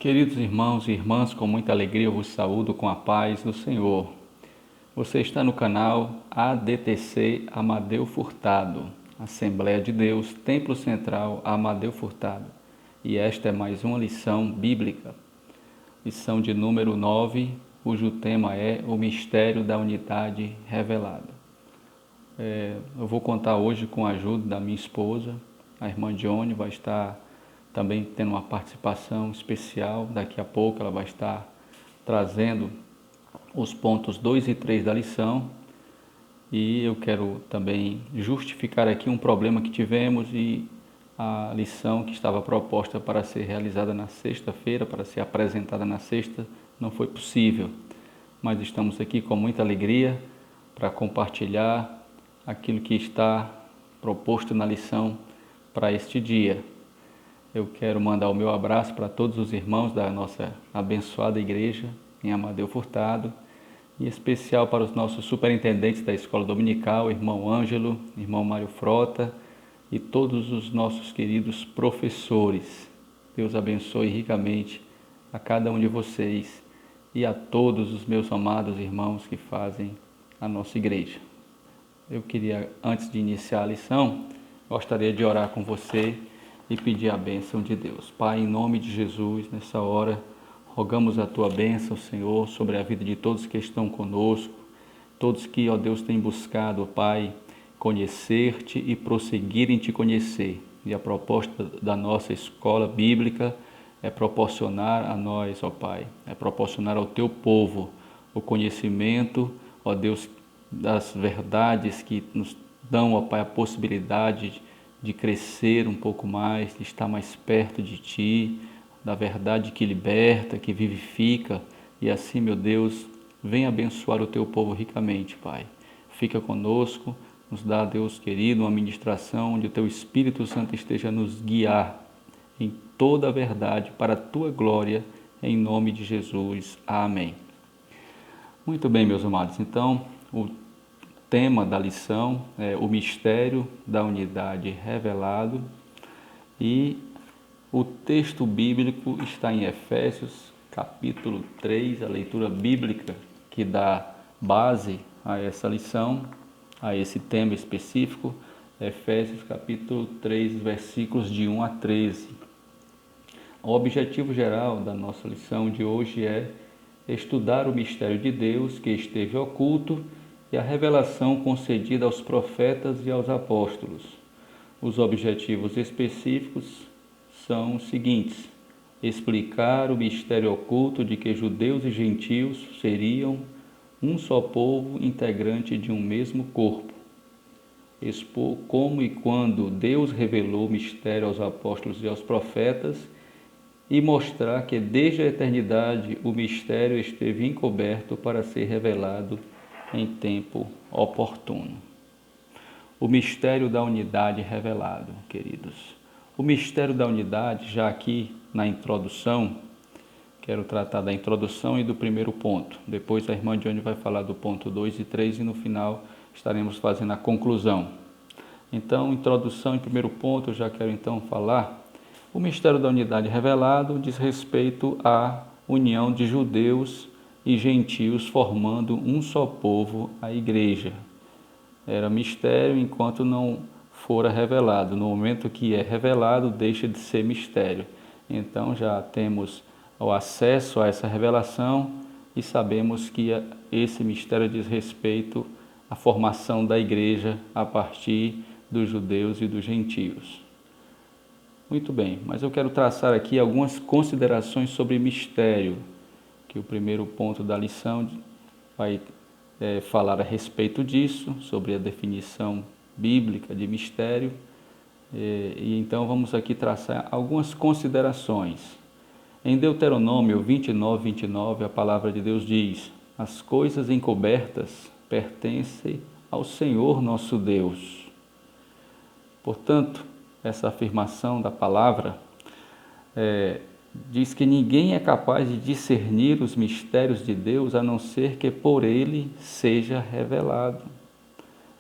Queridos irmãos e irmãs, com muita alegria eu vos saúdo com a paz do Senhor. Você está no canal ADTC Amadeu Furtado, Assembleia de Deus, Templo Central Amadeu Furtado. E esta é mais uma lição bíblica, lição de número 9, cujo tema é o mistério da unidade revelada. Eu vou contar hoje com a ajuda da minha esposa, a irmã Dione, vai estar também tendo uma participação especial. Daqui a pouco ela vai estar trazendo os pontos 2 e 3 da lição. E eu quero também justificar aqui um problema que tivemos e a lição que estava proposta para ser realizada na sexta-feira, para ser apresentada na sexta, não foi possível. Mas estamos aqui com muita alegria para compartilhar aquilo que está proposto na lição para este dia. Eu quero mandar o meu abraço para todos os irmãos da nossa abençoada igreja em Amadeu Furtado, em especial para os nossos superintendentes da escola dominical, irmão Ângelo, irmão Mário Frota e todos os nossos queridos professores. Deus abençoe ricamente a cada um de vocês e a todos os meus amados irmãos que fazem a nossa igreja. Eu queria, antes de iniciar a lição, gostaria de orar com você e pedir a bênção de Deus. Pai, em nome de Jesus, nessa hora, rogamos a Tua bênção, Senhor, sobre a vida de todos que estão conosco, todos que, ó Deus, têm buscado, ó Pai, conhecer-Te e prosseguir em Te conhecer. E a proposta da nossa escola bíblica é proporcionar a nós, ó Pai, é proporcionar ao Teu povo o conhecimento, ó Deus, das verdades que nos dão, ó Pai, a possibilidade de crescer um pouco mais, de estar mais perto de Ti, da verdade que liberta, que vivifica, e assim, meu Deus, vem abençoar o Teu povo ricamente, Pai. Fica conosco, nos dá, Deus querido, uma ministração onde o Teu Espírito Santo esteja a nos guiar em toda a verdade para a Tua glória, em nome de Jesus. Amém. Muito bem, meus amados, então, o tema da lição é o mistério da unidade revelado e o texto bíblico está em Efésios capítulo 3, a leitura bíblica que dá base a essa lição, a esse tema específico, Efésios capítulo 3, versículos de 1 a 13. O objetivo geral da nossa lição de hoje é estudar o mistério de Deus que esteve oculto e a revelação concedida aos profetas e aos apóstolos. Os objetivos específicos são os seguintes: explicar o mistério oculto de que judeus e gentios seriam um só povo integrante de um mesmo corpo. Expor como e quando Deus revelou o mistério aos apóstolos e aos profetas e mostrar que desde a eternidade o mistério esteve encoberto para ser revelado em tempo oportuno. O mistério da unidade revelado, queridos. O mistério da unidade, já aqui na introdução, quero tratar da introdução e do primeiro ponto. Depois a irmã Dione vai falar do ponto 2 e 3 e no final estaremos fazendo a conclusão. Então, introdução e primeiro ponto, eu já quero então falar. O mistério da unidade revelado diz respeito à união de judeus e gentios formando um só povo, a igreja. Era mistério enquanto não fora revelado. No momento que é revelado, deixa de ser mistério. Então já temos o acesso a essa revelação e sabemos que esse mistério diz respeito à formação da igreja a partir dos judeus e dos gentios. Muito bem, mas eu quero traçar aqui algumas considerações sobre mistério, que o primeiro ponto da lição vai falar a respeito disso, sobre a definição bíblica de mistério. E então vamos aqui traçar algumas considerações. Em Deuteronômio 29, a palavra de Deus diz: as coisas encobertas pertencem ao Senhor nosso Deus. Portanto, essa afirmação da palavra diz que ninguém é capaz de discernir os mistérios de Deus a não ser que por Ele seja revelado.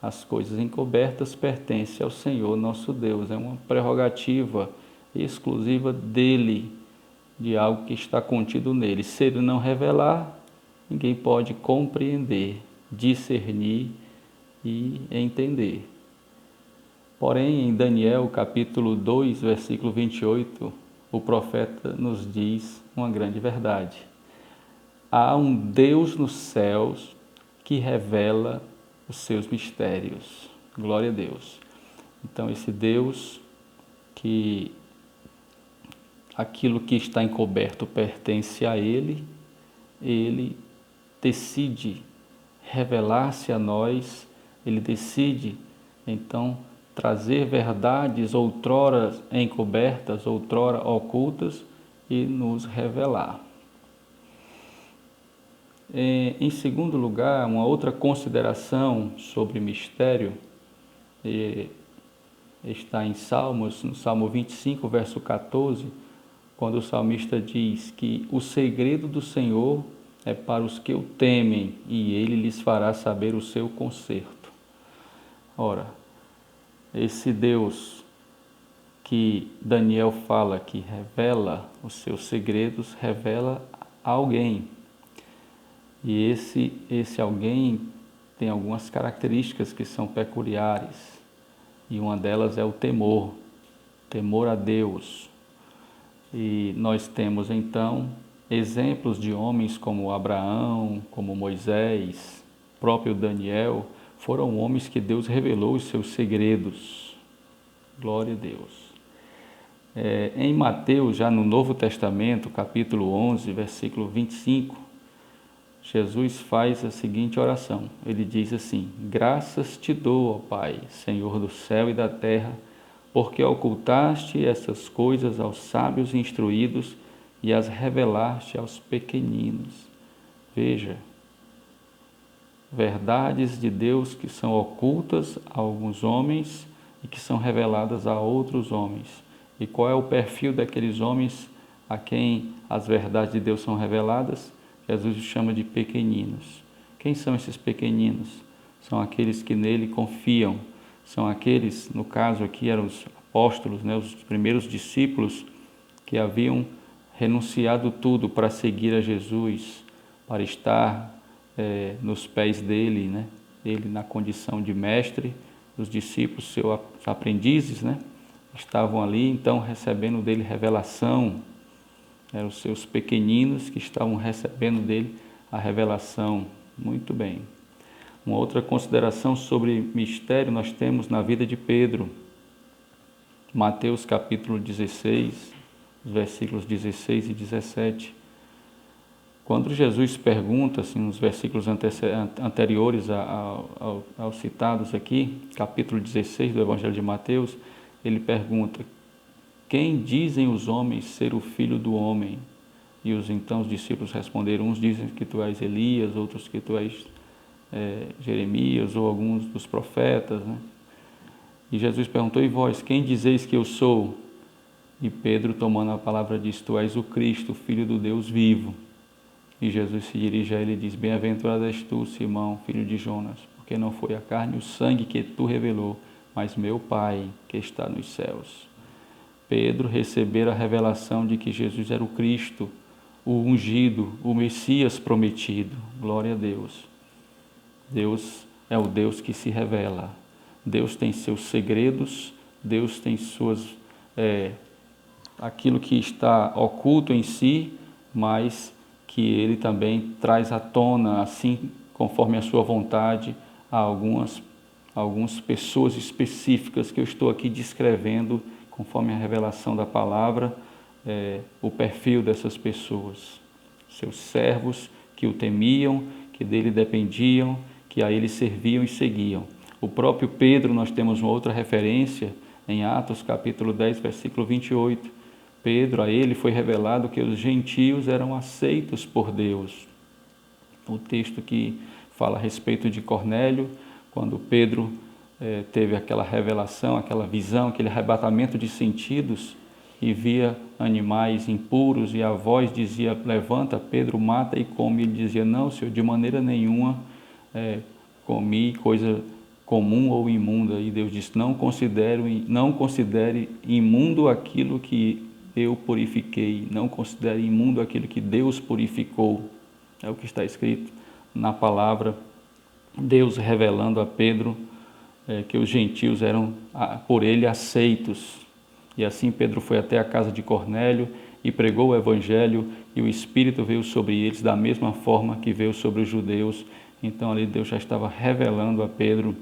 As coisas encobertas pertencem ao Senhor nosso Deus, é uma prerrogativa exclusiva dEle. de algo que está contido nele. Se ele não revelar, ninguém pode compreender, discernir e entender. Porém, em Daniel, capítulo 2, versículo 28, o profeta nos diz uma grande verdade. Há um Deus nos céus que revela os seus mistérios. Glória a Deus. Então, esse Deus que aquilo que está encoberto pertence a Ele, Ele decide revelar-se a nós, Ele decide, então, trazer verdades outrora encobertas, outrora ocultas e nos revelar. Em segundo lugar, uma outra consideração sobre mistério está em Salmos, no Salmo 25, verso 14, quando o salmista diz que o segredo do Senhor é para os que o temem e Ele lhes fará saber o seu conserto. Ora, esse Deus que Daniel fala que revela os seus segredos, revela a alguém. E esse alguém tem algumas características que são peculiares. E uma delas é o temor a Deus. E nós temos então exemplos de homens como Abraão, como Moisés, próprio Daniel, foram homens que Deus revelou os seus segredos. Glória a Deus. Em Mateus, já no Novo Testamento, capítulo 11, versículo 25, Jesus faz a seguinte oração. Ele diz assim: graças te dou, ó Pai, Senhor do céu e da terra, porque ocultaste essas coisas aos sábios e instruídos e as revelaste aos pequeninos. Veja, verdades de Deus que são ocultas a alguns homens e que são reveladas a outros homens. E qual é o perfil daqueles homens a quem as verdades de Deus são reveladas? Jesus os chama de pequeninos. Quem são esses pequeninos? São aqueles que nele confiam. São aqueles, no caso aqui eram os apóstolos, os primeiros discípulos que haviam renunciado tudo para seguir a Jesus, para estar nos pés dele, ele na condição de mestre, os discípulos, seus aprendizes, estavam ali então recebendo dele revelação. Eram os seus pequeninos que estavam recebendo dele a revelação. Muito bem. Uma outra consideração sobre mistério nós temos na vida de Pedro. Mateus capítulo 16, versículos 16 e 17. Quando Jesus pergunta, assim, nos versículos anteriores aos citados aqui, capítulo 16 do Evangelho de Mateus, ele pergunta: quem dizem os homens ser o Filho do Homem? E então os discípulos responderam: uns dizem que tu és Elias, outros que tu és Jeremias ou alguns dos profetas. E Jesus perguntou: e vós, quem dizeis que eu sou? E Pedro, tomando a palavra, disse: tu és o Cristo, Filho do Deus vivo. E Jesus se dirige a ele e diz: bem-aventurado és tu, Simão, filho de Jonas, porque não foi a carne e o sangue que tu revelou, mas meu Pai que está nos céus. Pedro recebera a revelação de que Jesus era o Cristo, o ungido, o Messias prometido. Glória a Deus. Deus é o Deus que se revela. Deus tem seus segredos, Deus tem aquilo que está oculto em si, mas que Ele também traz à tona, assim conforme a sua vontade, a algumas pessoas específicas que eu estou aqui descrevendo, conforme a revelação da palavra, o perfil dessas pessoas, seus servos que o temiam, que dele dependiam, que a ele serviam e seguiam. O próprio Pedro, nós temos uma outra referência em Atos capítulo 10, versículo 28. Pedro, a ele foi revelado que os gentios eram aceitos por Deus. O texto que fala a respeito de Cornélio, quando Pedro teve aquela revelação, aquela visão, aquele arrebatamento de sentidos e via animais impuros e a voz dizia: levanta, Pedro, mata e come. Ele dizia: não, Senhor, de maneira nenhuma comi coisa comum ou imunda. E Deus disse: não considere imundo aquilo que eu purifiquei. Não considere imundo aquilo que Deus purificou. É o que está escrito na palavra, Deus revelando a Pedro que os gentios eram por ele aceitos. E assim Pedro foi até a casa de Cornélio e pregou o evangelho, e o Espírito veio sobre eles da mesma forma que veio sobre os judeus. Então ali Deus já estava revelando a Pedro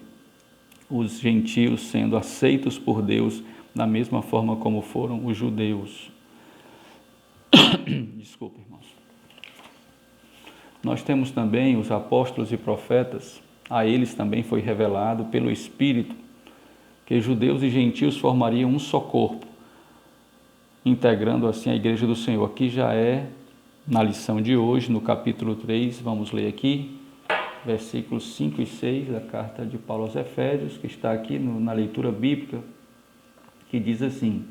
os gentios sendo aceitos por Deus da mesma forma como foram os judeus. Desculpa, irmãos. Nós temos também os apóstolos e profetas. A eles também foi revelado pelo Espírito que judeus e gentios formariam um só corpo, integrando assim a igreja do Senhor. Aqui já é na lição de hoje, no capítulo 3, vamos ler aqui, versículos 5 e 6 da carta de Paulo aos Efésios, que está aqui na leitura bíblica, que diz assim: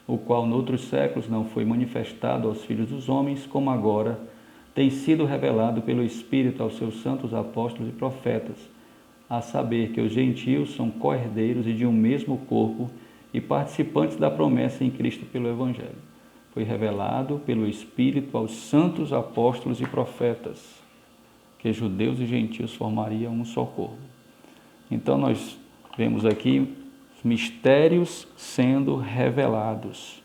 o qual noutros séculos não foi manifestado aos filhos dos homens, como agora tem sido revelado pelo Espírito aos seus santos apóstolos e profetas, a saber que os gentios são co-herdeiros e de um mesmo corpo e participantes da promessa em Cristo pelo Evangelho. Foi revelado pelo Espírito aos santos apóstolos e profetas, que judeus e gentios formariam um só corpo. Então nós vemos aqui os mistérios sendo revelados,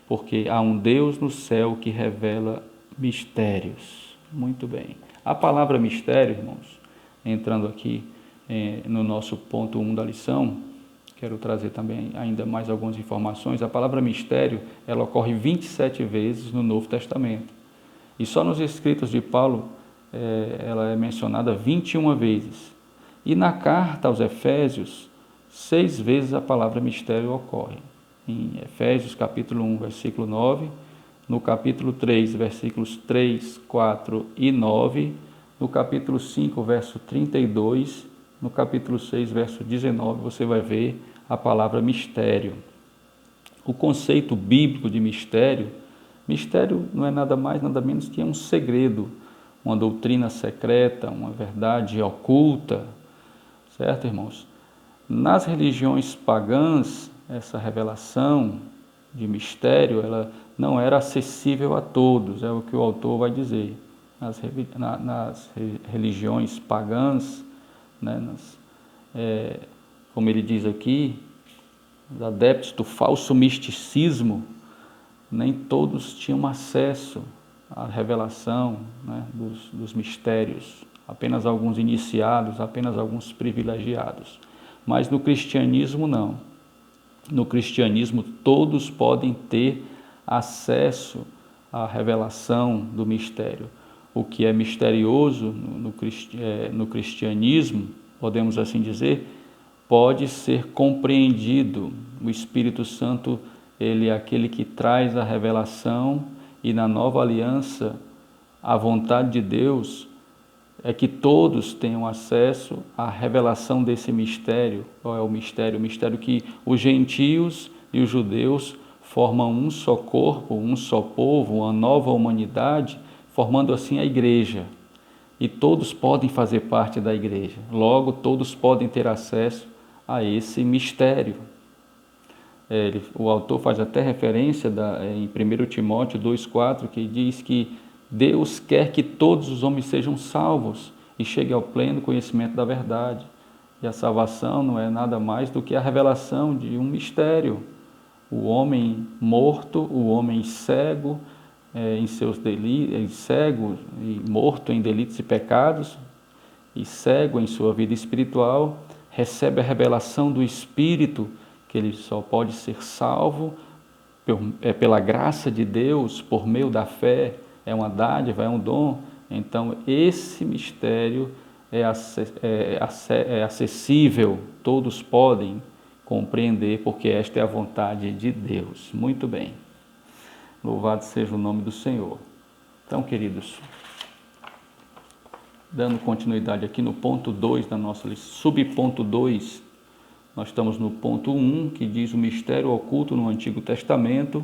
porque há um Deus no céu que revela mistérios. Muito bem. A palavra mistério, irmãos, entrando aqui no nosso ponto 1 da lição, quero trazer também ainda mais algumas informações. A palavra mistério, ela ocorre 27 vezes no Novo Testamento. E só nos escritos de Paulo, ela é mencionada 21 vezes. E na carta aos Efésios, 6 vezes a palavra mistério ocorre. Em Efésios capítulo 1, versículo 9, no capítulo 3, versículos 3, 4 e 9, no capítulo 5, verso 32, no capítulo 6, verso 19, você vai ver a palavra mistério. O conceito bíblico de mistério não é nada mais, nada menos que um segredo, uma doutrina secreta, uma verdade oculta, certo, irmãos? Nas religiões pagãs, essa revelação de mistério, ela não era acessível a todos, é o que o autor vai dizer. Nas religiões pagãs, né, como ele diz aqui, os adeptos do falso misticismo, nem todos tinham acesso à revelação, né, dos mistérios, apenas alguns iniciados, apenas alguns privilegiados. Mas no cristianismo não. No cristianismo todos podem ter acesso à revelação do mistério. O que é misterioso no cristianismo, podemos assim dizer, pode ser compreendido. O Espírito Santo, ele é aquele que traz a revelação, e na nova aliança, a vontade de Deus é que todos tenham acesso à revelação desse mistério. Qual é o mistério? O mistério que os gentios e os judeus formam um só corpo, um só povo, uma nova humanidade, formando assim a igreja. E todos podem fazer parte da igreja. Logo, todos podem ter acesso a esse mistério. O autor faz até referência em 1 Timóteo 2,4, que diz que Deus quer que todos os homens sejam salvos e cheguem ao pleno conhecimento da verdade. E a salvação não é nada mais do que a revelação de um mistério. O homem morto, o homem cego, em seus delitos, cego e morto em delitos e pecados, e cego em sua vida espiritual, recebe a revelação do Espírito, que ele só pode ser salvo pela graça de Deus, por meio da fé, é uma dádiva, é um dom. Então esse mistério é acessível, todos podem compreender, porque esta é a vontade de Deus. Muito bem. Louvado seja o nome do Senhor. Então, queridos, dando continuidade aqui no ponto 2 da nossa lista, subponto 2, nós estamos no ponto 1, que diz o mistério oculto no Antigo Testamento.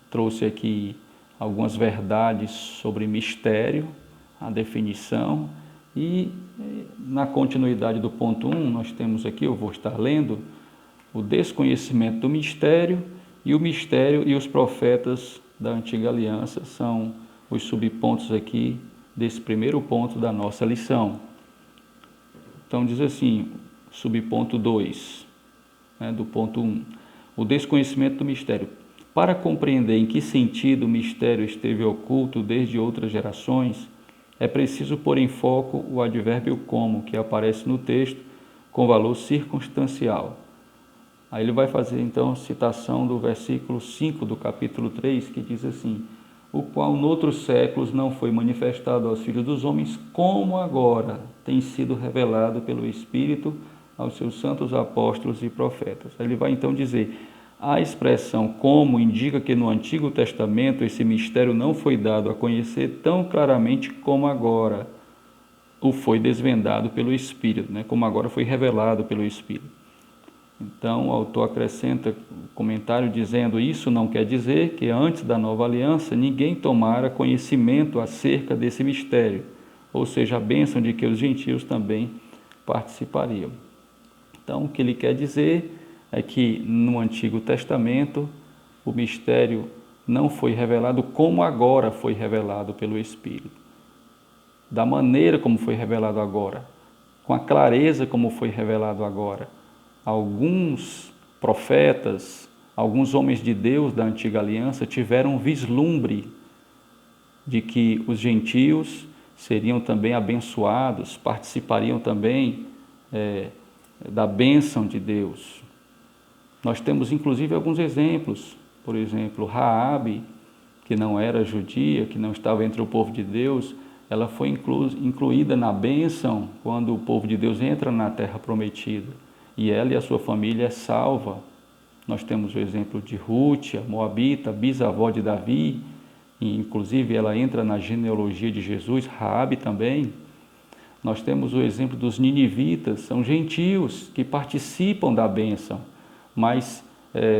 Trouxe aqui algumas verdades sobre mistério, a definição, e na continuidade do ponto 1, nós temos aqui, eu vou estar lendo, o desconhecimento do mistério E o mistério e os profetas da antiga aliança são os subpontos aqui desse primeiro ponto da nossa lição. Então diz assim, subponto 2, do ponto 1, o desconhecimento do mistério. Para compreender em que sentido o mistério esteve oculto desde outras gerações, é preciso pôr em foco o advérbio como, que aparece no texto com valor circunstancial. Aí ele vai fazer então citação do versículo 5 do capítulo 3, que diz assim, o qual noutros séculos não foi manifestado aos filhos dos homens, como agora tem sido revelado pelo Espírito aos seus santos apóstolos e profetas. Aí ele vai então dizer, a expressão como indica que no Antigo Testamento esse mistério não foi dado a conhecer tão claramente como agora o foi desvendado pelo Espírito, como agora foi revelado pelo Espírito. Então o autor acrescenta o comentário dizendo, isso não quer dizer que antes da nova aliança ninguém tomara conhecimento acerca desse mistério, ou seja, a bênção de que os gentios também participariam. Então o que ele quer dizer é que no Antigo Testamento o mistério não foi revelado como agora foi revelado pelo Espírito. Da maneira como foi revelado agora, com a clareza como foi revelado agora. Alguns profetas, alguns homens de Deus da antiga aliança tiveram um vislumbre de que os gentios seriam também abençoados, participariam também da bênção de Deus. Nós temos inclusive alguns exemplos, por exemplo, Raabe, que não era judia, que não estava entre o povo de Deus, ela foi incluída na bênção quando o povo de Deus entra na terra prometida. E ela e a sua família é salva. Nós temos o exemplo de Ruth, a moabita, bisavó de Davi, e inclusive ela entra na genealogia de Jesus, Raabe também. Nós temos o exemplo dos ninivitas, são gentios que participam da bênção, mas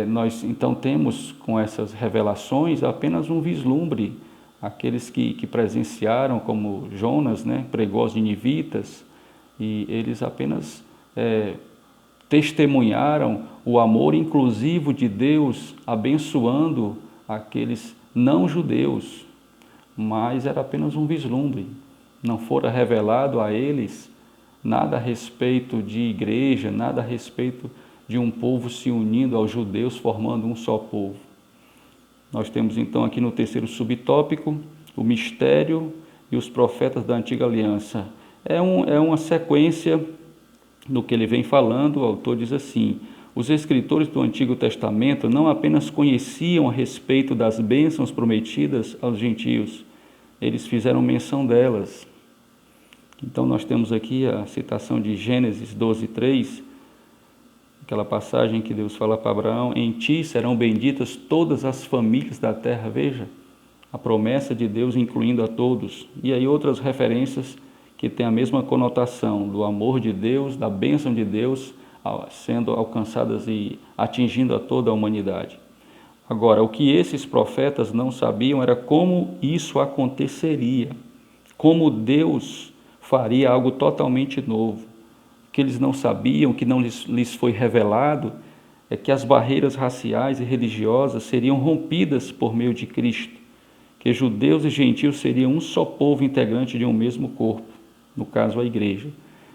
nós então temos com essas revelações apenas um vislumbre. Aqueles que presenciaram, como Jonas, pregou aos ninivitas, e eles apenas testemunharam o amor inclusivo de Deus, abençoando aqueles não judeus, mas era apenas um vislumbre. Não fora revelado a eles nada a respeito de igreja, nada a respeito de um povo se unindo aos judeus, formando um só povo. Nós temos então aqui no terceiro subtópico, o mistério e os profetas da antiga aliança. É uma sequência do que ele vem falando. O autor diz assim, os escritores do Antigo Testamento não apenas conheciam a respeito das bênçãos prometidas aos gentios, eles fizeram menção delas. Então nós temos aqui a citação de Gênesis 12:3, aquela passagem que Deus fala para Abraão, em ti serão benditas todas as famílias da terra. Veja, a promessa de Deus incluindo a todos. E aí outras referências que têm a mesma conotação do amor de Deus, da bênção de Deus sendo alcançadas e atingindo a toda a humanidade. Agora, o que esses profetas não sabiam era como isso aconteceria, como Deus faria algo totalmente novo. O que eles não sabiam, que não lhes foi revelado, é que as barreiras raciais e religiosas seriam rompidas por meio de Cristo, que judeus e gentios seriam um só povo integrante de um mesmo corpo, no caso a igreja.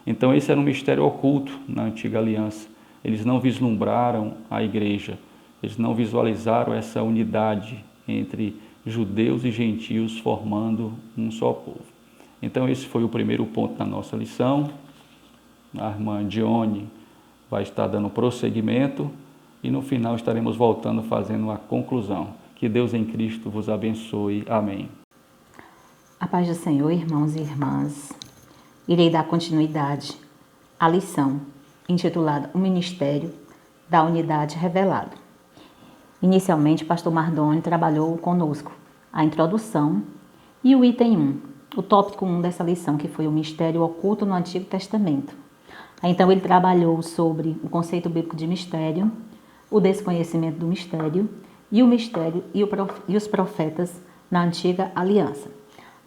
Então esse era um mistério oculto na antiga aliança. Eles não vislumbraram a igreja, eles não visualizaram essa unidade entre judeus e gentios formando um só povo. Então esse foi o primeiro ponto da nossa lição. A irmã Dione vai estar dando prosseguimento e no final estaremos voltando fazendo a conclusão. Que Deus em Cristo vos abençoe. Amém. A paz do Senhor, irmãos e irmãs. Irei dar continuidade à lição intitulada O Ministério da Unidade Revelado. Inicialmente, o pastor Mardoni trabalhou conosco a introdução e o item 1, o tópico 1 dessa lição, que foi o mistério oculto no Antigo Testamento. Então, ele trabalhou sobre o conceito bíblico de mistério, o desconhecimento do mistério e o mistério e os profetas na Antiga Aliança.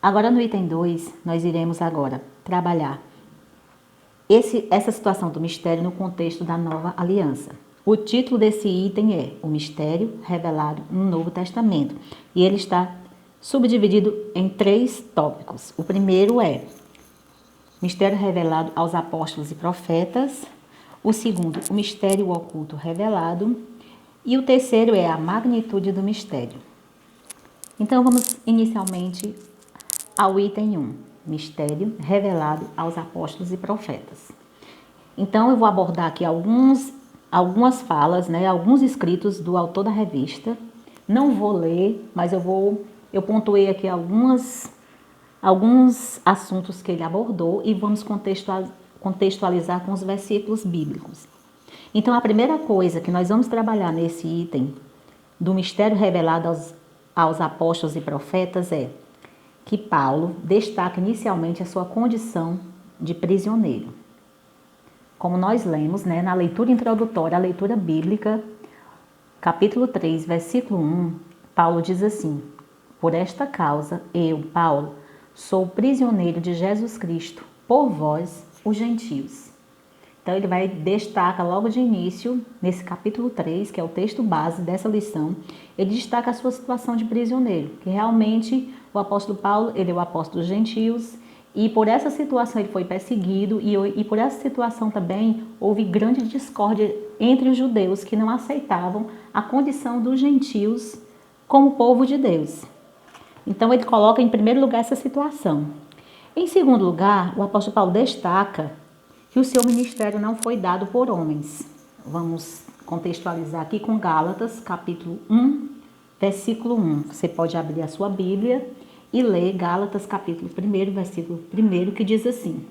Agora, no item 2, nós iremos agora trabalhar essa situação do mistério no contexto da Nova Aliança. O título desse item é O Mistério Revelado no Novo Testamento. E ele está subdividido em 3 tópicos. O primeiro é Mistério Revelado aos Apóstolos e Profetas. O segundo, o Mistério Oculto Revelado. E o terceiro é a magnitude do mistério. Então, vamos inicialmente ao item 1, Mistério Revelado aos Apóstolos e Profetas. Então, eu vou abordar aqui algumas falas, alguns escritos do autor da revista. Não vou ler, mas eu pontuei aqui alguns assuntos que ele abordou e vamos contextualizar com os versículos bíblicos. Então, a primeira coisa que nós vamos trabalhar nesse item do mistério revelado aos apóstolos e profetas é que Paulo destaca inicialmente a sua condição de prisioneiro. Como nós lemos, na leitura introdutória, a leitura bíblica, capítulo 3, versículo 1, Paulo diz assim: Por esta causa, eu, Paulo, sou prisioneiro de Jesus Cristo, por vós, os gentios. Então, ele destaca logo de início, nesse capítulo 3, que é o texto base dessa lição, ele destaca a sua situação de prisioneiro, que realmente o apóstolo Paulo, ele é o apóstolo dos gentios, e por essa situação ele foi perseguido, e por essa situação também houve grande discórdia entre os judeus, que não aceitavam a condição dos gentios como povo de Deus. Então, ele coloca em primeiro lugar essa situação. Em segundo lugar, o apóstolo Paulo destaca que o seu ministério não foi dado por homens. Vamos contextualizar aqui com Gálatas, capítulo 1, versículo 1. Você pode abrir a sua Bíblia e ler Gálatas, capítulo 1, versículo 1, que diz assim: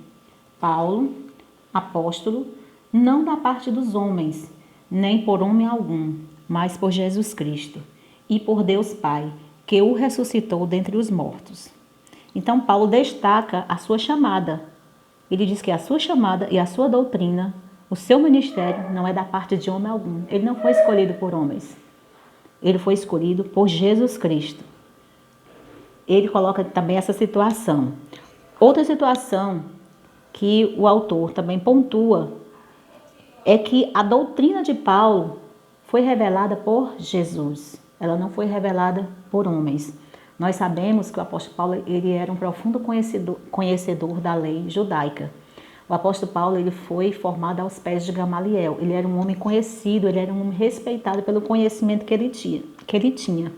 Paulo, apóstolo, não da parte dos homens, nem por homem algum, mas por Jesus Cristo, e por Deus Pai, que o ressuscitou dentre os mortos. Então, Paulo destaca a sua chamada. Ele diz que a sua chamada e a sua doutrina, o seu ministério, não é da parte de homem algum. Ele não foi escolhido por homens. Ele foi escolhido por Jesus Cristo. Ele coloca também essa situação. Outra situação que o autor também pontua é que a doutrina de Paulo foi revelada por Jesus. Ela não foi revelada por homens. Nós sabemos que o apóstolo Paulo ele era um profundo conhecedor da lei judaica. O apóstolo Paulo ele foi formado aos pés de Gamaliel. Ele era um homem conhecido, ele era um homem respeitado pelo conhecimento que ele tinha.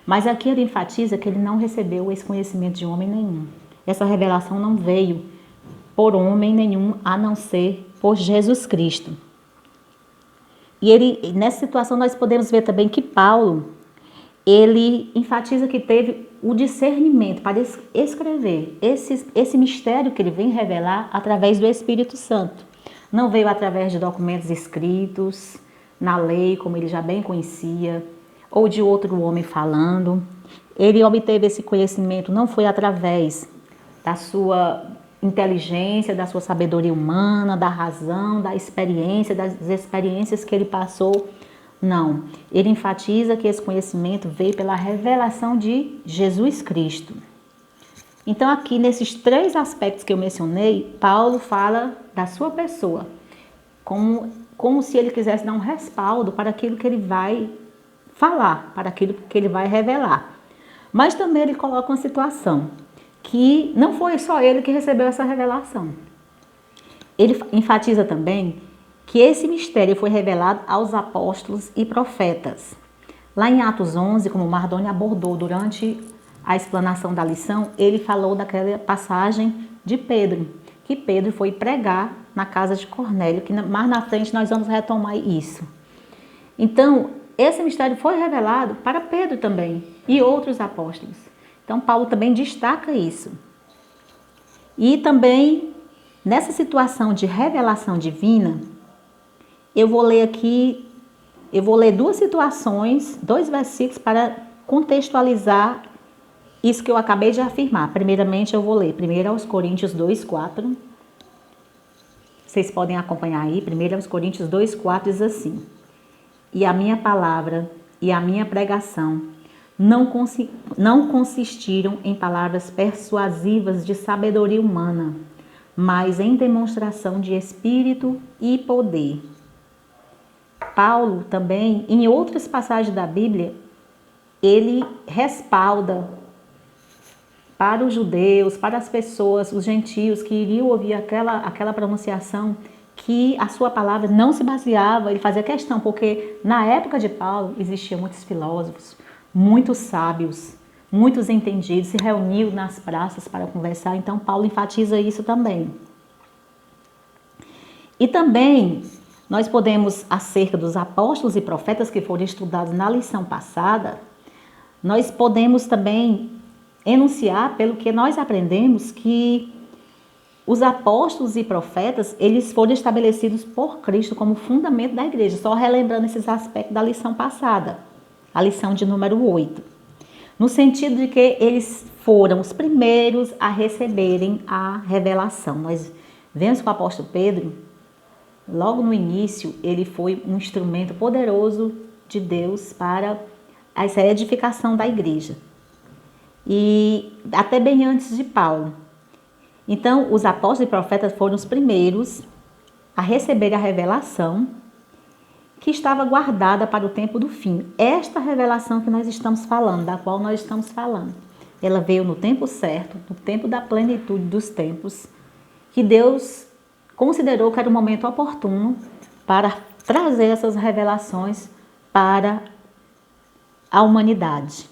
Mas aqui ele enfatiza que ele não recebeu esse conhecimento de homem nenhum. Essa revelação não veio por homem nenhum, a não ser por Jesus Cristo. E nessa situação nós podemos ver também que Paulo, ele enfatiza que teve o discernimento para escrever esse mistério que ele vem revelar através do Espírito Santo. Não veio através de documentos escritos na lei, como ele já bem conhecia, ou de outro homem falando. Ele obteve esse conhecimento, não foi através da sua inteligência, da sua sabedoria humana, da razão, da experiência, das experiências que ele passou. Não, ele enfatiza que esse conhecimento veio pela revelação de Jesus Cristo. Então aqui, nesses 3 aspectos que eu mencionei, Paulo fala da sua pessoa, como se ele quisesse dar um respaldo para aquilo que ele vai falar, para aquilo que ele vai revelar. Mas também ele coloca uma situação, que não foi só ele que recebeu essa revelação. Ele enfatiza também que esse mistério foi revelado aos apóstolos e profetas. Lá em Atos 11, como Mardoni abordou durante a explanação da lição, ele falou daquela passagem de Pedro, que Pedro foi pregar na casa de Cornélio, que mais na frente nós vamos retomar isso. Então, esse mistério foi revelado para Pedro também e outros apóstolos. Então, Paulo também destaca isso. E também, nessa situação de revelação divina, eu vou ler 2 situações, 2 versículos para contextualizar isso que eu acabei de afirmar. Primeiramente, eu vou ler 1 Coríntios 2:4. Vocês podem acompanhar aí. 1 Coríntios 2:4 diz assim: E a minha palavra e a minha pregação não consistiram em palavras persuasivas de sabedoria humana, mas em demonstração de espírito e poder. Paulo também, em outras passagens da Bíblia, ele respalda para os judeus, para as pessoas, os gentios que iriam ouvir aquela pronunciação, que a sua palavra não se baseava, ele fazia questão, porque na época de Paulo existiam muitos filósofos, muitos sábios, muitos entendidos, se reuniam nas praças para conversar, então Paulo enfatiza isso também. E também nós podemos, acerca dos apóstolos e profetas que foram estudados na lição passada, nós podemos também enunciar, pelo que nós aprendemos, que os apóstolos e profetas, eles foram estabelecidos por Cristo como fundamento da igreja, só relembrando esses aspectos da lição passada, a lição de número 8. No sentido de que eles foram os primeiros a receberem a revelação. Nós vemos que o apóstolo Pedro, logo no início, ele foi um instrumento poderoso de Deus para essa edificação da igreja. E até bem antes de Paulo. Então, os apóstolos e profetas foram os primeiros a receber a revelação que estava guardada para o tempo do fim. Esta revelação que nós estamos falando, da qual nós estamos falando, ela veio no tempo certo, no tempo da plenitude dos tempos, que Deus considerou que era o momento oportuno para trazer essas revelações para a humanidade.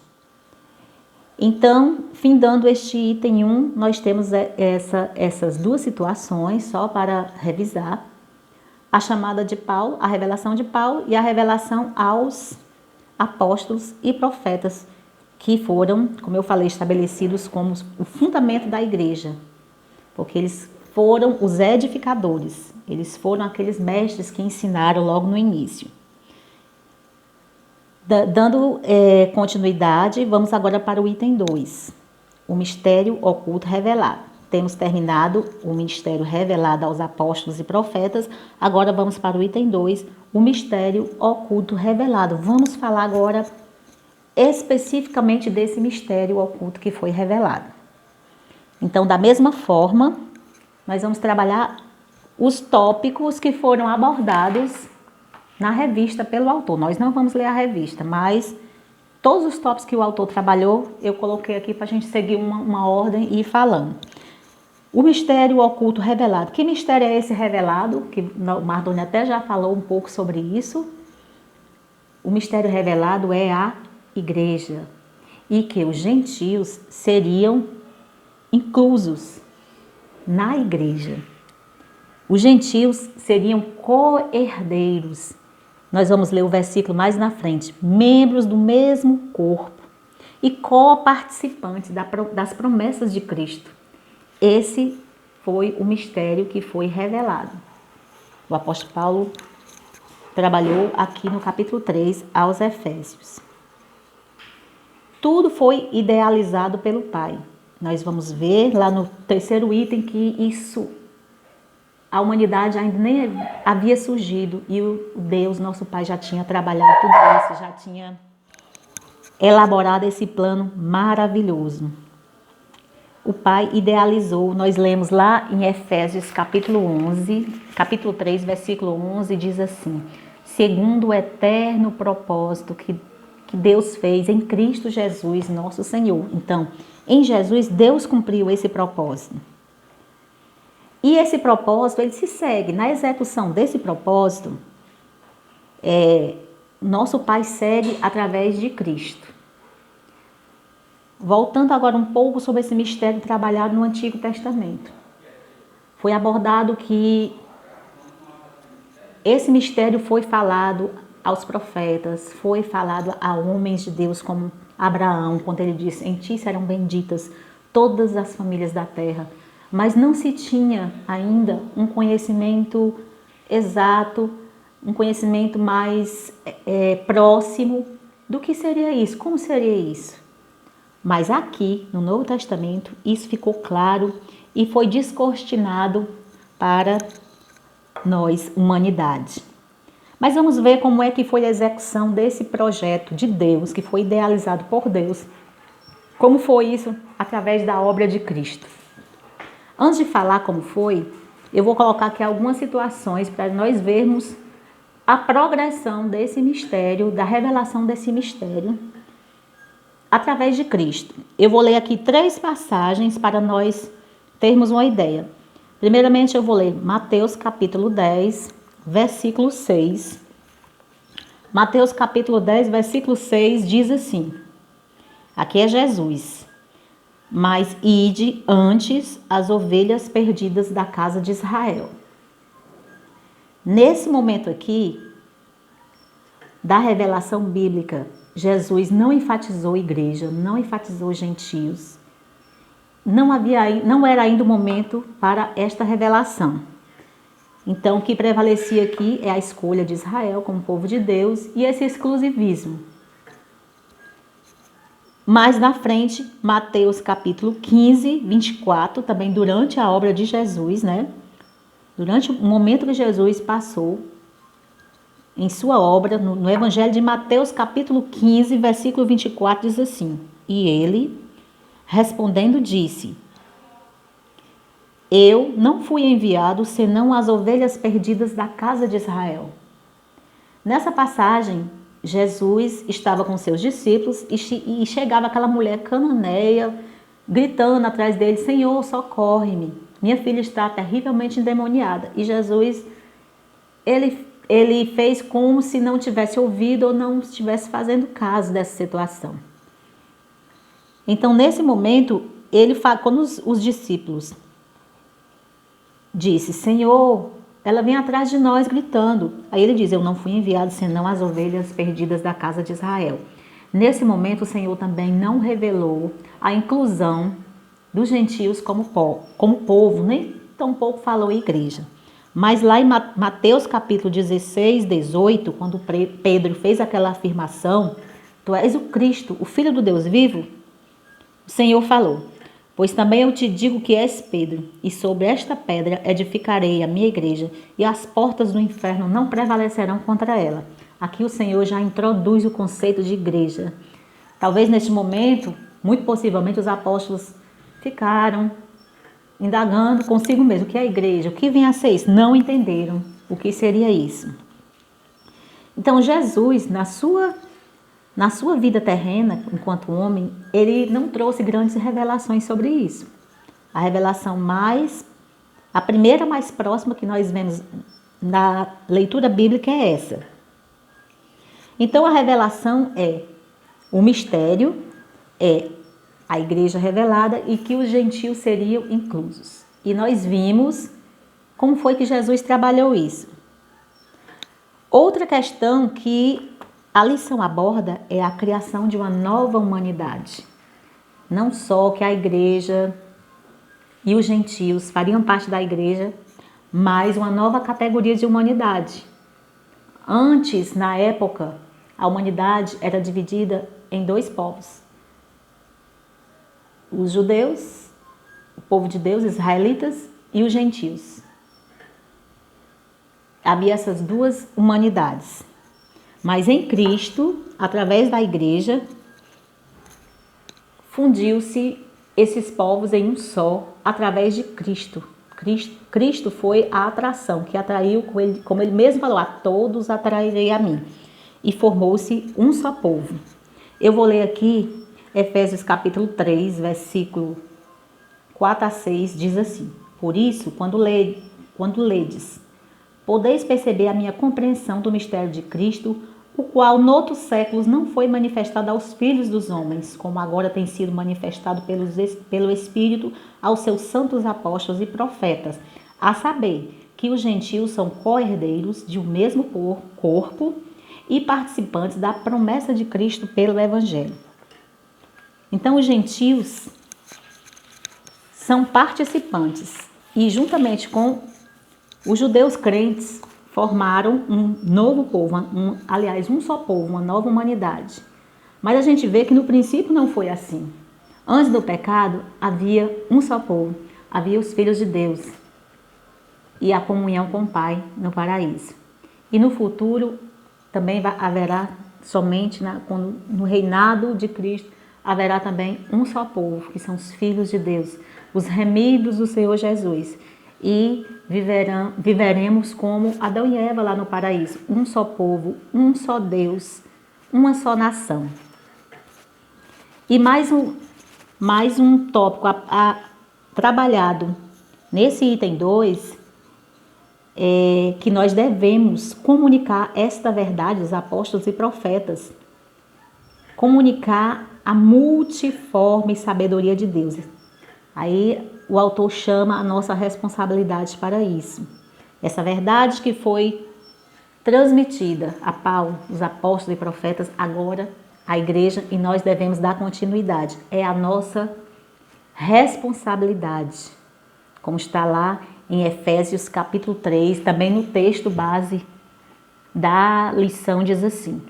Então, findando este item 1, nós temos essas duas situações, só para revisar. A chamada de Paulo, a revelação de Paulo e a revelação aos apóstolos e profetas, que foram, como eu falei, estabelecidos como o fundamento da igreja, porque eles foram os edificadores, eles foram aqueles mestres que ensinaram logo no início. Dando continuidade, vamos agora para o item 2, o mistério oculto revelado. Temos terminado o mistério revelado aos apóstolos e profetas, agora vamos para o item 2, o mistério oculto revelado. Vamos falar agora especificamente desse mistério oculto que foi revelado. Então, da mesma forma, nós vamos trabalhar os tópicos que foram abordados na revista pelo autor. Nós não vamos ler a revista, mas todos os tópicos que o autor trabalhou, eu coloquei aqui para a gente seguir uma ordem e ir falando. O mistério oculto revelado. Que mistério é esse revelado? Que o Mardoni até já falou um pouco sobre isso. O mistério revelado é a igreja. E que os gentios seriam inclusos na igreja. Os gentios seriam co-herdeiros. Nós vamos ler o versículo mais na frente. Membros do mesmo corpo e co-participantes das promessas de Cristo. Esse foi o mistério que foi revelado. O apóstolo Paulo trabalhou aqui no capítulo 3 aos Efésios. Tudo foi idealizado pelo Pai. Nós vamos ver lá no terceiro item que a humanidade ainda nem havia surgido e o Deus, nosso Pai, já tinha trabalhado tudo isso, já tinha elaborado esse plano maravilhoso. O Pai idealizou, nós lemos lá em Efésios capítulo 3, versículo 11, diz assim: segundo o eterno propósito que Deus fez em Cristo Jesus, nosso Senhor. Então, em Jesus, Deus cumpriu esse propósito. E esse propósito, ele se segue. Na execução desse propósito, nosso Pai segue através de Cristo. Voltando agora um pouco sobre esse mistério trabalhado no Antigo Testamento. Foi abordado que esse mistério foi falado aos profetas, foi falado a homens de Deus como Abraão, quando ele disse: em ti serão benditas todas as famílias da terra. Mas não se tinha ainda um conhecimento exato, um conhecimento mais próximo do que seria isso, como seria isso. Mas aqui, no Novo Testamento, isso ficou claro e foi descortinado para nós, humanidade. Mas vamos ver como é que foi a execução desse projeto de Deus, que foi idealizado por Deus. Como foi isso? Através da obra de Cristo. Antes de falar como foi, eu vou colocar aqui algumas situações para nós vermos a progressão desse mistério, da revelação desse mistério através de Cristo. Eu vou ler aqui 3 passagens para nós termos uma ideia. Primeiramente, eu vou ler Mateus capítulo 10, versículo 6. Mateus capítulo 10, versículo 6 diz assim, aqui é Jesus: mas ide antes as ovelhas perdidas da casa de Israel. Nesse momento aqui, da revelação bíblica, Jesus não enfatizou igreja, não enfatizou gentios. Não era ainda o momento para esta revelação. Então, o que prevalecia aqui é a escolha de Israel como povo de Deus e esse exclusivismo. Mais na frente, Mateus capítulo 15, 24, também durante a obra de Jesus, né? Durante o momento que Jesus passou em sua obra, no Evangelho de Mateus capítulo 15, versículo 24, diz assim: e ele, respondendo, disse: eu não fui enviado senão as ovelhas perdidas da casa de Israel. Nessa passagem, Jesus estava com seus discípulos e chegava aquela mulher cananeia, gritando atrás dele: Senhor, socorre-me, minha filha está terrivelmente endemoniada. E Jesus, ele fez como se não tivesse ouvido ou não estivesse fazendo caso dessa situação. Então, nesse momento, quando os discípulos disse: Senhor, ela vem atrás de nós gritando. Aí ele diz: eu não fui enviado senão as ovelhas perdidas da casa de Israel. Nesse momento, o Senhor também não revelou a inclusão dos gentios como povo, nem tampouco falou igreja. Mas lá em Mateus capítulo 16, 18, quando Pedro fez aquela afirmação: tu és o Cristo, o Filho do Deus vivo, o Senhor falou: pois também eu te digo que és Pedro, e sobre esta pedra edificarei a minha igreja, e as portas do inferno não prevalecerão contra ela. Aqui o Senhor já introduz o conceito de igreja. Talvez neste momento, muito possivelmente, os apóstolos ficaram indagando consigo mesmo: o que é a igreja? O que vem a ser isso? Não entenderam o que seria isso. Então Jesus, na sua vida terrena, enquanto homem, ele não trouxe grandes revelações sobre isso. A primeira mais próxima que nós vemos na leitura bíblica é essa. Então, a revelação é o mistério, é a igreja revelada e que os gentios seriam inclusos. E nós vimos como foi que Jesus trabalhou isso. Outra questão que a lição aborda é a criação de uma nova humanidade. Não só que a igreja e os gentios fariam parte da igreja, mas uma nova categoria de humanidade. Antes, na época, a humanidade era dividida em 2 povos. Os judeus, o povo de Deus, israelitas, e os gentios. Havia essas 2 humanidades. Mas em Cristo, através da igreja, fundiu-se esses povos em um só, através de Cristo. Cristo foi a atração que atraiu, como ele mesmo falou: a todos atrairei a mim. E formou-se um só povo. Eu vou ler aqui Efésios capítulo 3, versículo 4 a 6, diz assim: por isso, quando ledes, podeis perceber a minha compreensão do mistério de Cristo, o qual noutros séculos não foi manifestado aos filhos dos homens, como agora tem sido manifestado pelo Espírito aos seus santos apóstolos e profetas, a saber que os gentios são co-herdeiros de um mesmo corpo e participantes da promessa de Cristo pelo Evangelho. Então, os gentios são participantes e, juntamente com os judeus crentes, formaram um novo povo, um só povo, uma nova humanidade. Mas a gente vê que no princípio não foi assim. Antes do pecado, havia um só povo, havia os filhos de Deus e a comunhão com o Pai no paraíso. E no futuro também haverá somente no reinado de Cristo, haverá também um só povo, que são os filhos de Deus, os remidos do Senhor Jesus. e viveremos como Adão e Eva lá no paraíso. Um só povo, um só Deus, uma só nação. E mais um tópico trabalhado nesse item 2 é que nós devemos comunicar esta verdade aos apóstolos e profetas. Comunicar a multiforme sabedoria de Deus. Aí o autor chama a nossa responsabilidade para isso. Essa verdade que foi transmitida a Paulo, os apóstolos e profetas, agora a igreja, e nós devemos dar continuidade. É a nossa responsabilidade, como está lá em Efésios capítulo 3, também no texto base da lição diz assim,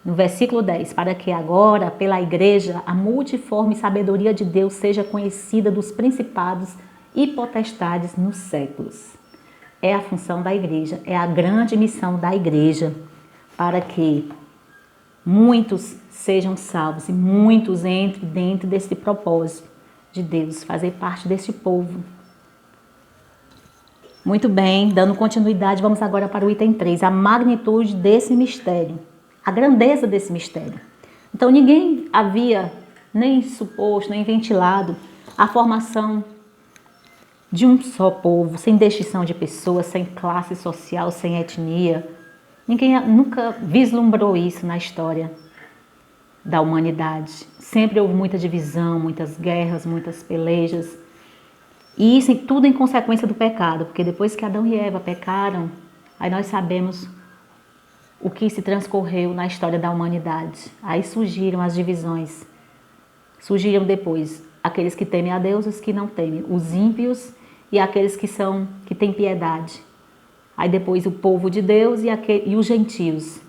no versículo 10, para que agora, pela igreja, a multiforme sabedoria de Deus seja conhecida dos principados e potestades nos séculos. É a função da igreja, é a grande missão da igreja, para que muitos sejam salvos e muitos entrem dentro desse propósito de Deus, fazer parte desse povo. Muito bem, dando continuidade, vamos agora para o item 3, a magnitude desse mistério, a grandeza desse mistério. Então, ninguém havia nem suposto, nem ventilado a formação de um só povo, sem distinção de pessoas, sem classe social, sem etnia. Ninguém nunca vislumbrou isso na história da humanidade. Sempre houve muita divisão, muitas guerras, muitas pelejas. E isso tudo em consequência do pecado, porque depois que Adão e Eva pecaram, aí nós sabemos o que se transcorreu na história da humanidade. Aí surgiram as divisões. Surgiram depois aqueles que temem a Deus e os que não temem, os ímpios e aqueles que têm piedade. Aí depois o povo de Deus e os gentios.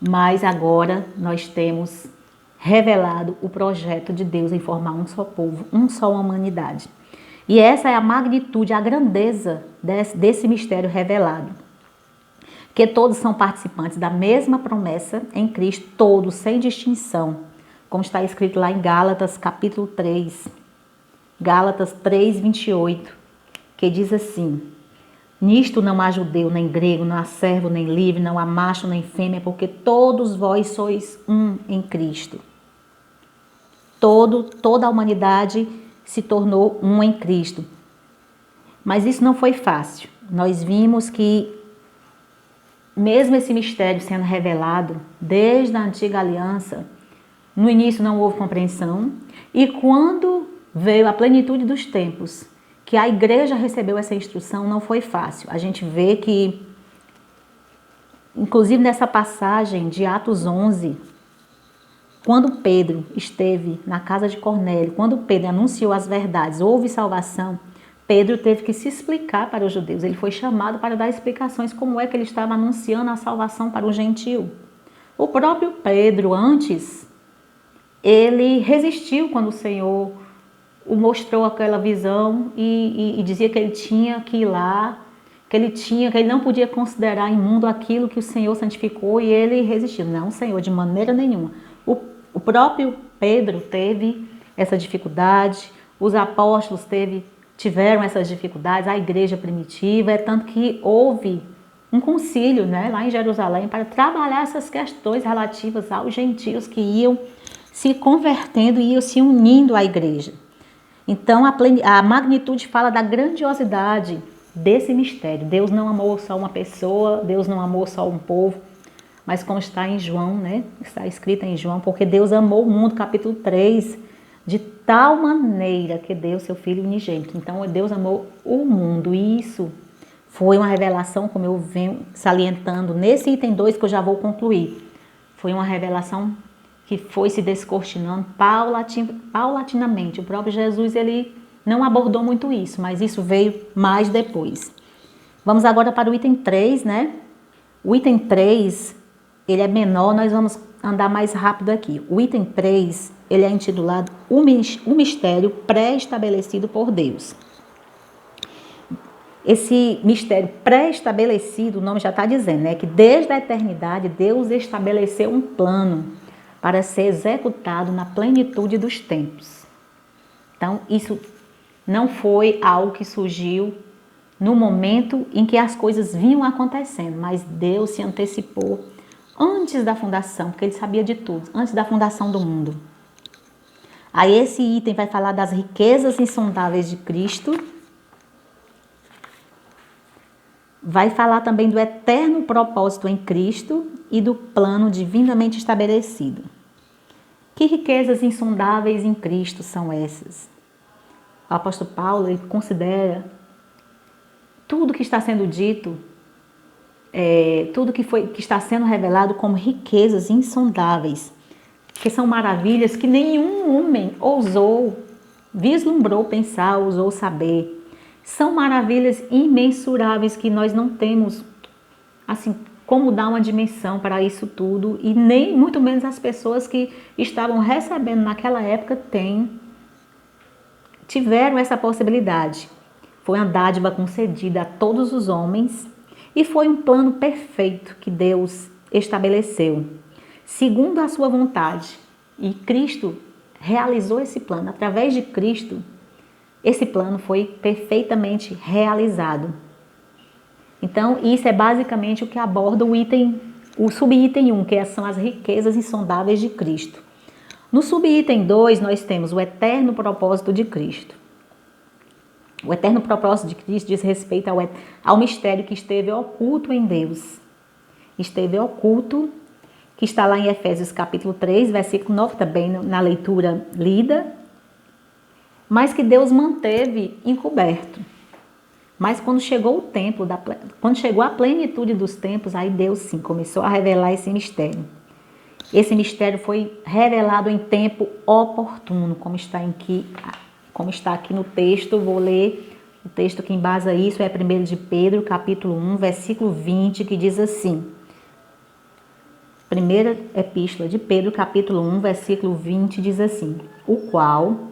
Mas agora nós temos revelado o projeto de Deus em formar um só povo, uma só humanidade. E essa é a magnitude, a grandeza desse mistério revelado. Que todos são participantes da mesma promessa em Cristo, todos, sem distinção. Como está escrito lá em Gálatas, capítulo 3. Gálatas 3, 28. Que diz assim: nisto não há judeu, nem grego, não há servo, nem livre, não há macho, nem fêmea, porque todos vós sois um em Cristo. Toda a humanidade se tornou um em Cristo. Mas isso não foi fácil. Nós vimos que, mesmo esse mistério sendo revelado desde a antiga aliança, no início não houve compreensão, e quando veio a plenitude dos tempos, que a igreja recebeu essa instrução, não foi fácil. A gente vê que, inclusive nessa passagem de Atos 11, quando Pedro esteve na casa de Cornélio, quando Pedro anunciou as verdades, houve salvação, Pedro teve que se explicar para os judeus. Ele foi chamado para dar explicações como é que ele estava anunciando a salvação para o gentio. O próprio Pedro, antes, ele resistiu quando o Senhor o mostrou aquela visão e dizia que ele tinha que ir lá, que ele não podia considerar imundo aquilo que o Senhor santificou, e ele resistiu. Não, Senhor, de maneira nenhuma. O próprio Pedro teve essa dificuldade, os apóstolos tiveram essas dificuldades, a igreja primitiva, tanto que houve um concílio, né, lá em Jerusalém para trabalhar essas questões relativas aos gentios que iam se convertendo e iam se unindo à igreja. Então, a magnitude fala da grandiosidade desse mistério. Deus não amou só uma pessoa, Deus não amou só um povo, mas como está em João, né? Está escrito em João, porque Deus amou o mundo, capítulo 3, de tal maneira que deu seu Filho unigênito. Então, Deus amou o mundo, e isso foi uma revelação, como eu venho salientando nesse item 2, que eu já vou concluir. Foi uma revelação que foi se descortinando paulatinamente. O próprio Jesus, ele não abordou muito isso, mas isso veio mais depois. Vamos agora para o item 3, né? O item 3, ele é menor, nós vamos andar mais rápido aqui. O item 3, ele é intitulado O Mistério Pré-Estabelecido por Deus. Esse mistério pré-estabelecido, o nome já está dizendo, né? Que desde a eternidade Deus estabeleceu um plano para ser executado na plenitude dos tempos. Então, isso não foi algo que surgiu no momento em que as coisas vinham acontecendo, mas Deus se antecipou antes da fundação, porque Ele sabia de tudo, antes da fundação do mundo. Aí esse item vai falar das riquezas insondáveis de Cristo, vai falar também do eterno propósito em Cristo e do plano divinamente estabelecido. Que riquezas insondáveis em Cristo são essas? O apóstolo Paulo, ele considera tudo que está sendo dito, tudo que está sendo revelado como riquezas insondáveis, que são maravilhas que nenhum homem ousou, vislumbrou pensar, ousou saber. São maravilhas imensuráveis que nós não temos, assim, como dar uma dimensão para isso tudo, e nem muito menos as pessoas que estavam recebendo naquela época tiveram essa possibilidade. Foi uma dádiva concedida a todos os homens e foi um plano perfeito que Deus estabeleceu, segundo a sua vontade. E Cristo realizou esse plano. Através de Cristo, esse plano foi perfeitamente realizado. Então, isso é basicamente o que aborda o subitem 1, que são as riquezas insondáveis de Cristo. No subitem 2, nós temos o eterno propósito de Cristo. O eterno propósito de Cristo diz respeito ao mistério que esteve oculto em Deus. Esteve oculto, que está lá em Efésios capítulo 3, versículo 9, também na leitura lida, mas que Deus manteve encoberto. Mas quando chegou o tempo, quando chegou a plenitude dos tempos, aí Deus sim começou a revelar esse mistério. Esse mistério foi revelado em tempo oportuno, como está aqui no texto. Vou ler o texto que embasa isso, é 1 de Pedro, capítulo 1, versículo 20, que diz assim. Primeira epístola de Pedro, capítulo 1, versículo 20, diz assim: o qual,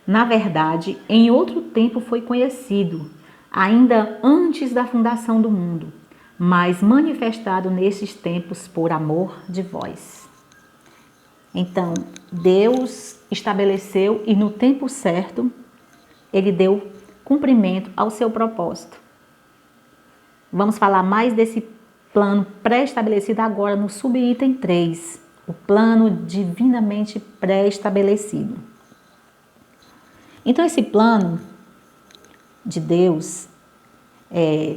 na verdade, em outro tempo foi conhecido, ainda antes da fundação do mundo, mas manifestado nesses tempos por amor de vós. Então, Deus estabeleceu e no tempo certo, Ele deu cumprimento ao seu propósito. Vamos falar mais desse plano pré-estabelecido agora no subitem 3, o plano divinamente pré-estabelecido. Então, esse plano de Deus,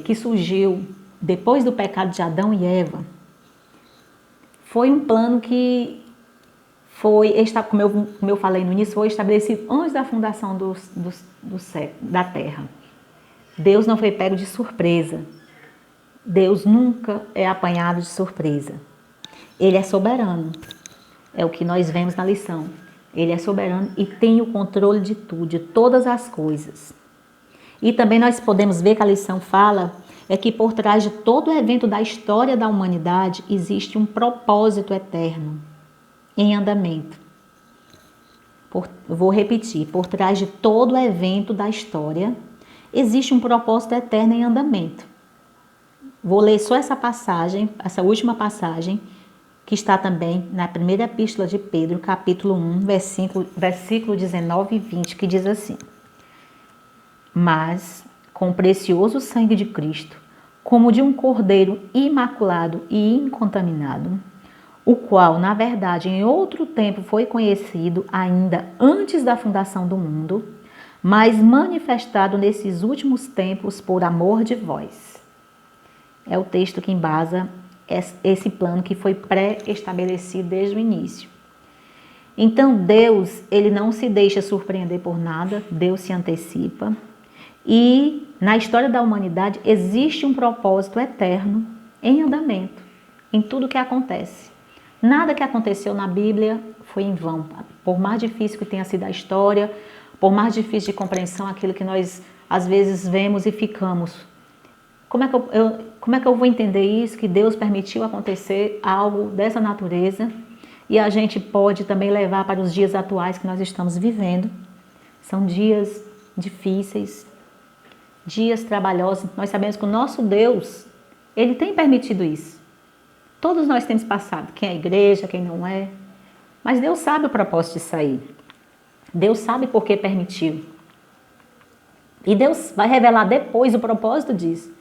que surgiu depois do pecado de Adão e Eva, foi um plano que como eu falei no início, foi estabelecido antes da fundação da terra. Deus não foi pego de surpresa. Deus nunca é apanhado de surpresa. Ele é soberano. É o que nós vemos na lição. Ele é soberano e tem o controle de tudo, de todas as coisas. E também nós podemos ver que a lição fala que por trás de todo evento da história da humanidade existe um propósito eterno em andamento. Vou repetir, por trás de todo evento da história existe um propósito eterno em andamento. Vou ler só essa passagem, essa última passagem, que está também na primeira epístola de Pedro, capítulo 1, versículo 19 e 20, que diz assim: mas, com o precioso sangue de Cristo, como de um cordeiro imaculado e incontaminado, o qual, na verdade, em outro tempo foi conhecido ainda antes da fundação do mundo, mas manifestado nesses últimos tempos por amor de vós. É o texto que embasa esse plano que foi pré-estabelecido desde o início. Então, Deus, ele não se deixa surpreender por nada, Deus se antecipa. E na história da humanidade existe um propósito eterno em andamento, em tudo que acontece. Nada que aconteceu na Bíblia foi em vão. Por mais difícil que tenha sido a história, por mais difícil de compreensão aquilo que nós às vezes vemos e ficamos. Como é que eu vou entender isso, que Deus permitiu acontecer algo dessa natureza e a gente pode também levar para os dias atuais que nós estamos vivendo? São dias difíceis, dias trabalhosos. Nós sabemos que o nosso Deus, Ele tem permitido isso. Todos nós temos passado, quem é igreja, quem não é. Mas Deus sabe o propósito de sair. Deus sabe por que permitiu. E Deus vai revelar depois o propósito disso.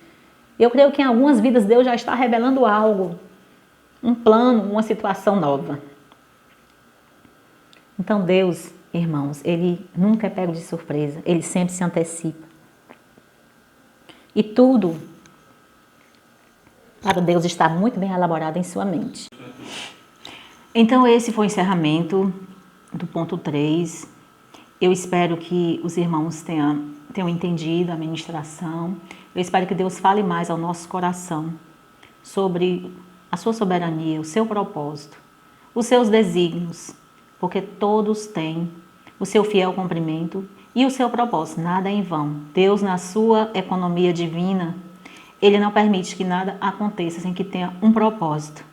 Eu creio que em algumas vidas Deus já está revelando algo, um plano, uma situação nova. Então Deus, irmãos, Ele nunca é pego de surpresa, Ele sempre se antecipa. E tudo para Deus está muito bem elaborado em sua mente. Então esse foi o encerramento do ponto 3. Eu espero que os irmãos tenham entendido a ministração. Eu espero que Deus fale mais ao nosso coração sobre a sua soberania, o seu propósito, os seus desígnios, porque todos têm o seu fiel cumprimento e o seu propósito. Nada é em vão. Deus, na sua economia divina, Ele não permite que nada aconteça sem que tenha um propósito.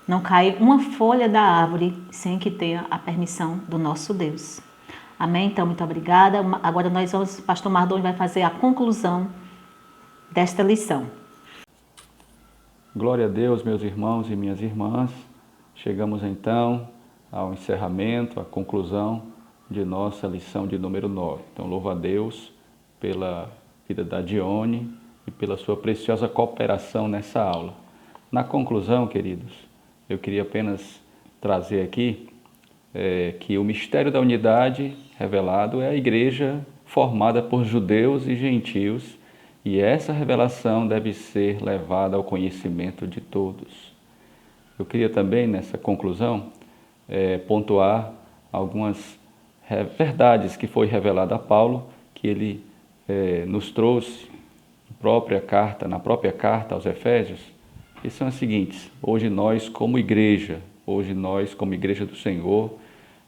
Não cai uma folha da árvore sem que tenha a permissão do nosso Deus. Amém? Então, muito obrigada. Agora o pastor Mardoni vai fazer a conclusão desta lição. Glória a Deus, meus irmãos e minhas irmãs. Chegamos então ao encerramento, à conclusão de nossa lição de número 9. Então, louvo a Deus pela vida da Dione e pela sua preciosa cooperação nessa aula. Na conclusão, queridos, eu queria apenas trazer aqui que o mistério da unidade revelado é a igreja formada por judeus e gentios, e essa revelação deve ser levada ao conhecimento de todos. Eu queria também, nessa conclusão, pontuar algumas verdades que foi revelada a Paulo, que ele nos trouxe na própria carta aos Efésios, que são as seguintes: hoje nós como igreja do Senhor,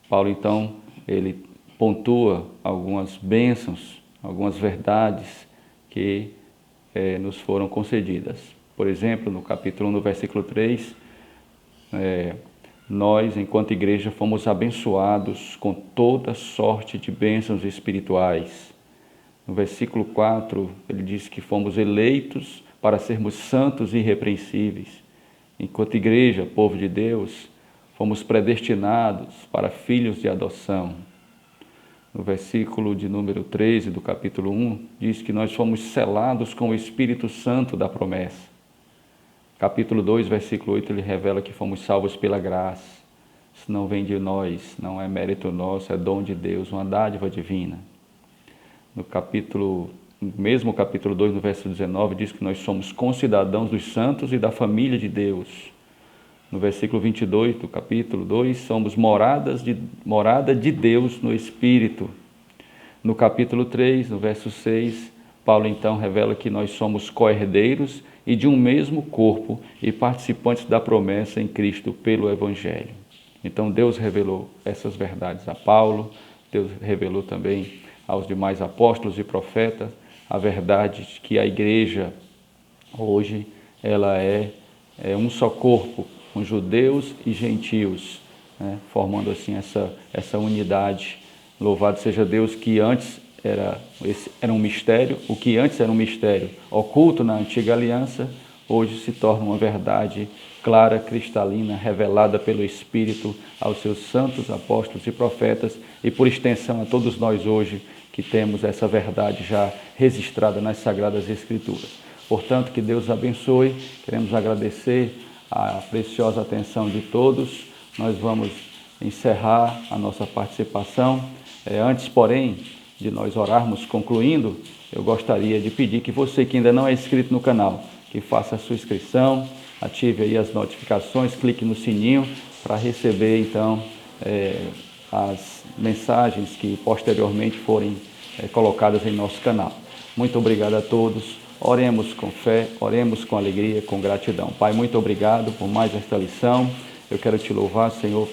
Paulo então, ele pontua algumas bênçãos, algumas verdades que nos foram concedidas. Por exemplo, no capítulo 1, no versículo 3, nós, enquanto igreja, fomos abençoados com toda sorte de bênçãos espirituais. No versículo 4, ele diz que fomos eleitos para sermos santos e irrepreensíveis. Enquanto igreja, povo de Deus, fomos predestinados para filhos de adoção. No versículo de número 13 do capítulo 1, diz que nós fomos selados com o Espírito Santo da promessa. Capítulo 2, versículo 8, ele revela que fomos salvos pela graça. Isso não vem de nós, não é mérito nosso, é dom de Deus, uma dádiva divina. No mesmo capítulo 2, no verso 19, diz que nós somos concidadãos dos santos e da família de Deus. No versículo 22 do capítulo 2, somos morada de Deus no Espírito. No capítulo 3, no verso 6, Paulo então revela que nós somos co-herdeiros e de um mesmo corpo e participantes da promessa em Cristo pelo Evangelho. Então Deus revelou essas verdades a Paulo, Deus revelou também aos demais apóstolos e profetas a verdade de que a igreja hoje ela é um só corpo, com judeus e gentios, né, formando assim essa unidade. Louvado seja Deus, que antes era um mistério, o que antes era um mistério oculto na antiga aliança, hoje se torna uma verdade clara, cristalina, revelada pelo Espírito aos seus santos apóstolos e profetas, e por extensão a todos nós hoje que temos essa verdade já registrada nas Sagradas Escrituras. Portanto, que Deus abençoe, queremos agradecer a preciosa atenção de todos. Nós vamos encerrar a nossa participação. Antes, porém, de nós orarmos concluindo, eu gostaria de pedir que você que ainda não é inscrito no canal, que faça a sua inscrição, ative aí as notificações, clique no sininho para receber então as mensagens que posteriormente forem colocadas em nosso canal. Muito obrigado a todos. Oremos com fé, oremos com alegria, com gratidão. Pai, muito obrigado por mais esta lição. Eu quero te louvar, Senhor,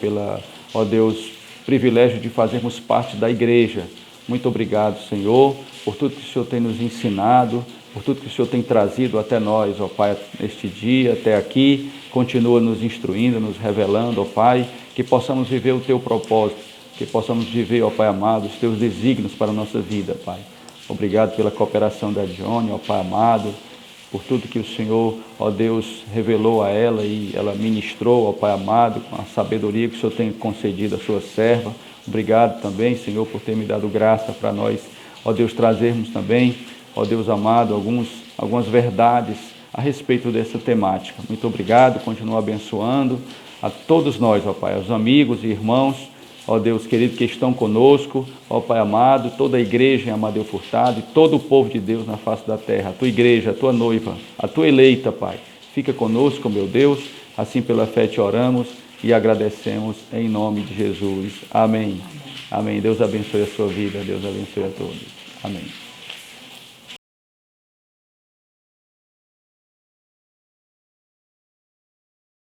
ó Deus, privilégio de fazermos parte da igreja. Muito obrigado, Senhor, por tudo que o Senhor tem nos ensinado, por tudo que o Senhor tem trazido até nós, ó Pai, neste dia, até aqui. Continua nos instruindo, nos revelando, ó Pai, que possamos viver o Teu propósito, que possamos viver, ó Pai amado, os Teus desígnios para a nossa vida, Pai. Obrigado pela cooperação da Dione, ó Pai amado, por tudo que o Senhor, ó Deus, revelou a ela e ela ministrou, ó Pai amado, com a sabedoria que o Senhor tem concedido à sua serva. Obrigado também, Senhor, por ter me dado graça para nós, ó Deus, trazermos também, ó Deus amado, algumas verdades a respeito dessa temática. Muito obrigado, continua abençoando a todos nós, ó Pai, aos amigos e irmãos, ó Deus querido, que estão conosco, ó Pai amado, toda a igreja em Amadeu Furtado e todo o povo de Deus na face da terra, a tua igreja, a tua noiva, a tua eleita, Pai. Fica conosco, meu Deus, assim pela fé te oramos e agradecemos em nome de Jesus. Amém. Amém. Deus abençoe a sua vida, Deus abençoe a todos. Amém.